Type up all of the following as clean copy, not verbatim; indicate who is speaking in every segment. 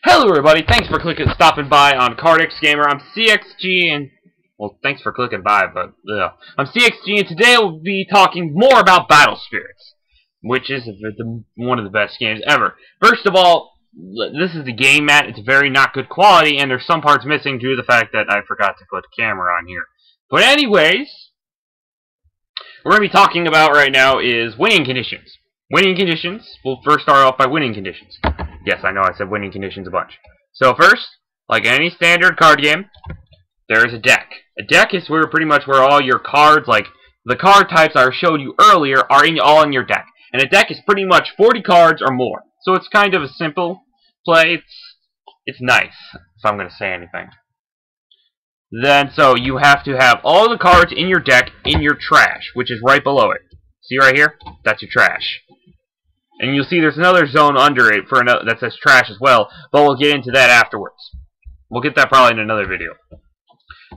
Speaker 1: Hello everybody, thanks for stopping by on CardxGamer. I'm CXG and, well, thanks for clicking by, but, I'm CXG and today we'll be talking more about Battle Spirits, which is one of the best games ever. First of all, this is the game mat. It's very not good quality, and there's some parts missing due to the fact that I forgot to put the camera on here. But anyways, what we're going to be talking about right now is winning conditions. Winning conditions, we'll first start off by winning conditions. Yes, I know I said winning conditions a bunch. So first, like any standard card game, there is a deck. A deck is pretty much where all your cards, like the card types I showed you earlier, are all in your deck. And a deck is pretty much 40 cards or more. So it's kind of a simple play. It's nice, if I'm going to say anything. Then, so you have to have all the cards in your deck in your trash, which is right below it. See right here? That's your trash. And you'll see there's another zone under it for that says trash as well, but we'll get into that afterwards. We'll get that probably in another video.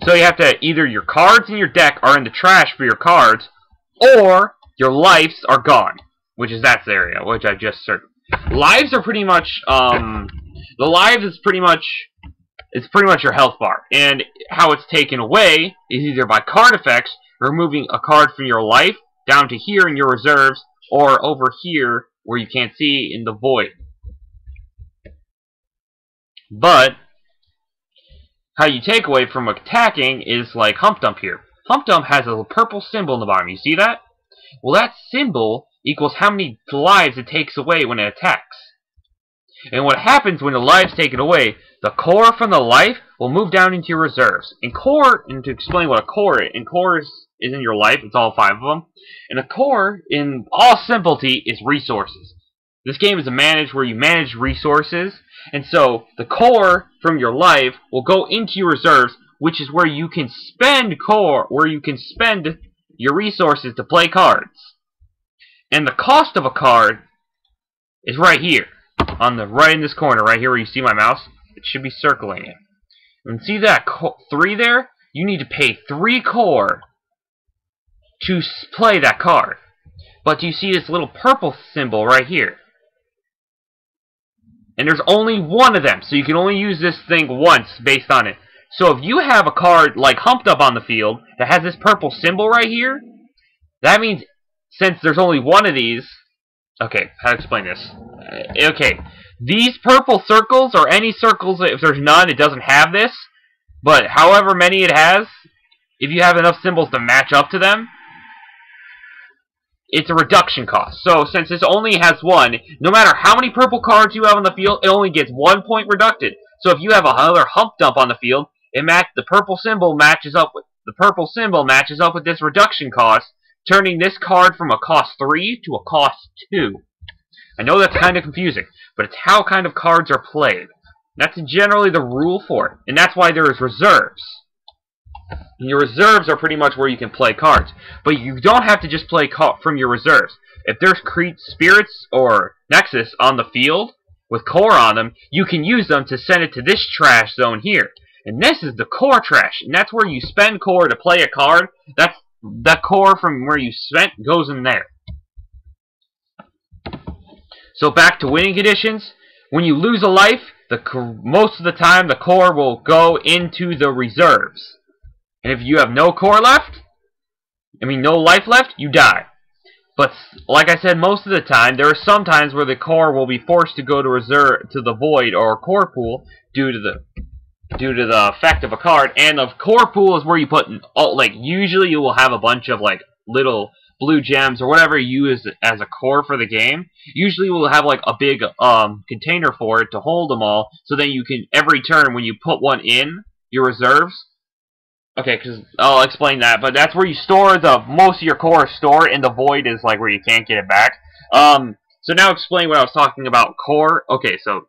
Speaker 1: So you have to, either your cards in your deck are in the trash for your cards, or your lives are gone, which is that area, which I just said. Lives are pretty much, the lives is pretty much your health bar, and how it's taken away is either by card effects, removing a card from your life, down to here in your reserves, or over here where you can't see in the void. But how you take away from attacking is like Hump Dump here. Hump Dump has a purple symbol in the bottom. You see that? Well, that symbol equals how many lives it takes away when it attacks. And what happens when the lives taken away, the core from the life will move down into your reserves. And to explain what a core is, is in your life, it's all 5 of them. And a core, in all simplicity, is resources. This game is where you manage resources, and so the core from your life will go into your reserves, which is where you can spend your resources to play cards. And the cost of a card is right here, right in this corner, right here where you see my mouse. It should be circling it. And see that 3 there? You need to pay 3 core to play that card. But you see this little purple symbol right here. And there's only one of them, so you can only use this thing once based on it. So if you have a card like Humped Up on the field that has this purple symbol right here, that means since there's only one of these... Okay, how to explain this? Okay, these purple circles, or any circles, if there's none, it doesn't have this. But however many it has, if you have enough symbols to match up to them, it's a reduction cost. So since this only has one, no matter how many purple cards you have on the field, it only gets 1 point reducted. So if you have another Hump Dump on the field, the purple symbol matches up with this reduction cost, turning this card from a cost 3 to a cost 2. I know that's kind of confusing, but it's how kind of cards are played. That's generally the rule for it, and that's why there is reserves. And your reserves are pretty much where you can play cards. But you don't have to just play from your reserves. If there's Spirits or Nexus on the field with core on them, you can use them to send it to this trash zone here. And this is the core trash. And that's where you spend core to play a card. That core from where you spent goes in there. So back to winning conditions. When you lose a life, most of the time the core will go into the reserves. And if you have no core left, no life left, you die. But like I said, most of the time, there are some times where the core will be forced to go to the void or core pool due to the effect of a card. And the core pool is where you put, usually you will have a bunch of little blue gems or whatever you use as a core for the game. Usually we'll have a big container for it to hold them all, so then you can, every turn when you put one in your reserves. Okay, because I'll explain that, but that's where you store most of your core is stored, and the void is where you can't get it back. So now explain what I was talking about core. Okay, so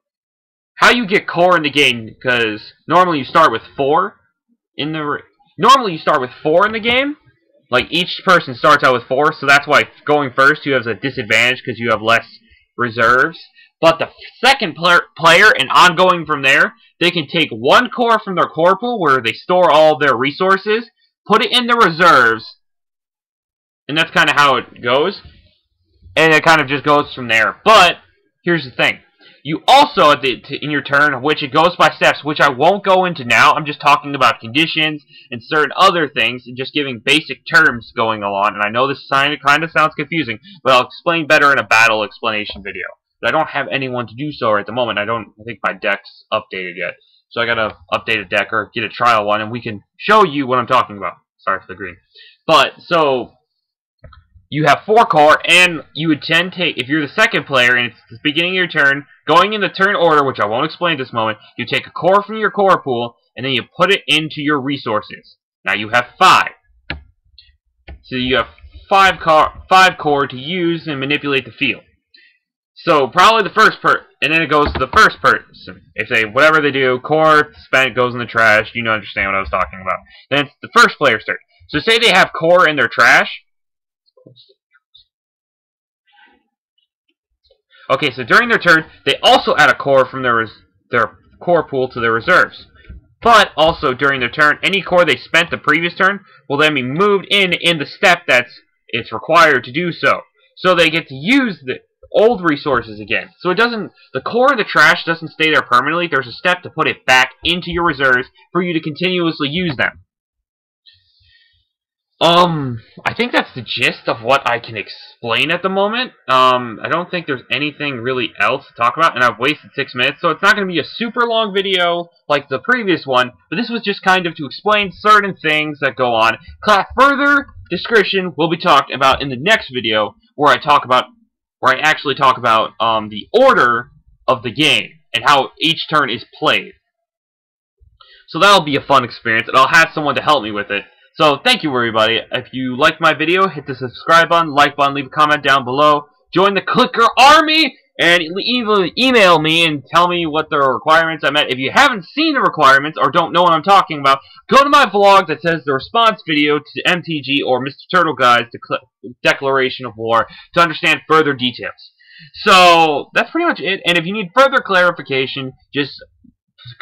Speaker 1: how you get core in the game, because normally you start with 4 in the game. Each person starts out with 4, so that's why going first you have a disadvantage because you have less reserves. But the second player, and ongoing from there, they can take 1 core from their core pool where they store all their resources, put it in the reserves, and that's kind of how it goes. And it kind of just goes from there. But here's the thing. You also, in your turn, which it goes by steps, which I won't go into now. I'm just talking about conditions and certain other things, and just giving basic terms going along. And I know this kind of sounds confusing, but I'll explain better in a battle explanation video. But I don't have anyone to do so at the moment. I think my deck's updated yet. So I gotta update a deck or get a trial one, and we can show you what I'm talking about. Sorry for the green. But, so, you have 4 core, and you would tend to take, if you're the second player, and it's the beginning of your turn, going in the turn order, which I won't explain at this moment, you take a core from your core pool, and then you put it into your resources. Now you have 5. So you have 5 core to use and manipulate the field. So probably the first person, and then it goes to the first person. If they, whatever they do, core spent goes in the trash. You understand what I was talking about. Then it's the first player's turn. So say they have core in their trash. Okay, so during their turn, they also add a core from their core pool to their reserves. But also during their turn, any core they spent the previous turn will then be moved in the step it's required to do so. So they get to use the old resources again. So the core of the trash doesn't stay there permanently. There's a step to put it back into your reserves for you to continuously use them. I think that's the gist of what I can explain at the moment. I don't think there's anything really else to talk about, and I've wasted 6 minutes, so it's not going to be a super long video like the previous one, but this was just kind of to explain certain things that go on. Further description will be talked about in the next video, where I actually talk about the order of the game and how each turn is played. So that'll be a fun experience, and I'll have someone to help me with it. So thank you, everybody. If you liked my video, hit the subscribe button, like button, leave a comment down below. Join the Clicker Army, and email me and tell me what the requirements I met. If you haven't seen the requirements or don't know what I'm talking about, go to my vlog that says the response video to MTG or Mr. Turtle Guy's Declaration of War to understand further details. So that's pretty much it. And if you need further clarification, just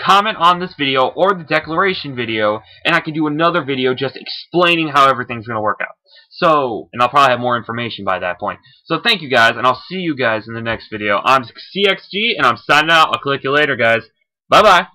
Speaker 1: comment on this video or the declaration video, and I can do another video just explaining how everything's going to work out. So, and I'll probably have more information by that point. So thank you guys, and I'll see you guys in the next video. I'm CardxG, and I'm signing out. I'll click you later, guys. Bye-bye.